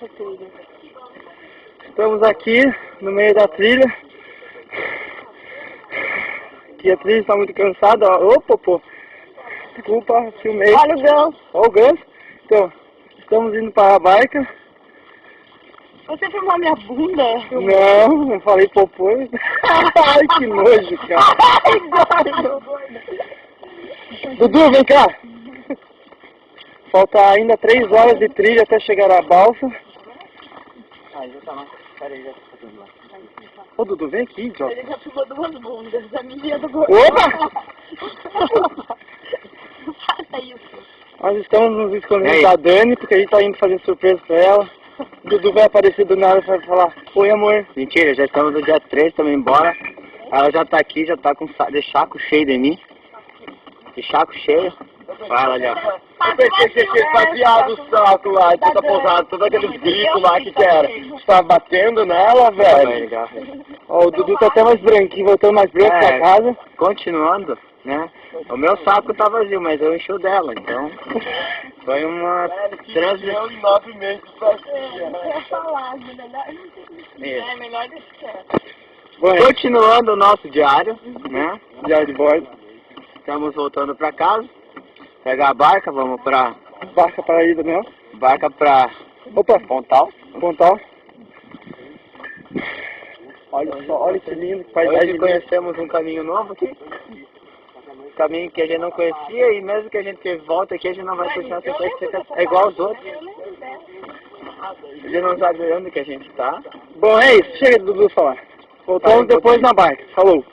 essa trilha. Estamos aqui no meio da trilha. Que a trilha está muito cansada, ó. Opa, pô. Desculpa, filmei. Olha o ganso. Olha o ganso. Então, estamos indo para a barca. Você filmou minha bunda? Não falei popô. Ai, que nojo, cara. Dudu, vem cá. Falta ainda 3 horas de trilha até chegar à balsa. Ah, já tá lá. Pera aí, já tá fazendo lá. Ô, Dudu, vem aqui, idiota. Ele já filmou 2 bundas, a minha do gordo. Opa! Faça isso. Nós estamos nos escondendo da Dani, porque a gente tá indo fazer surpresa pra ela. O Dudu vai aparecer do nada pra falar, oi amor. Mentira, já estamos no dia 3, estamos embora. Ela já tá aqui, já tá com de saco cheio de mim. De saco cheio. Fala ali, ó. Eu pensei que você tinha esvaziado o saco lá, de toda pousada, todo aquele grito lá, que era? Você tava batendo nela, velho? Ó, o Dudu tá até mais branquinho, voltando mais branco pra casa. Continuando, né? O meu saco tá vazio, mas eu enchi o dela, então foi uma transição de 9 meses pra É melhor deixar. Continuando o nosso diário, né? Diário de bordo. Estamos voltando pra casa. Pegar a barca, vamos pra... Barca para a ida, né? Barca pra... Opa, Pontal. Pontal. Olha só, olha que lindo, que paisagem. Hoje conhecemos um caminho novo aqui. Um caminho que a gente não conhecia e mesmo que a gente volte aqui, a gente não vai puxar essa coisa que é igual aos outros. A gente não sabe onde que a gente tá. Bom, é isso. Chega do Dudu falar. Voltamos Tá, depois na barca. Falou.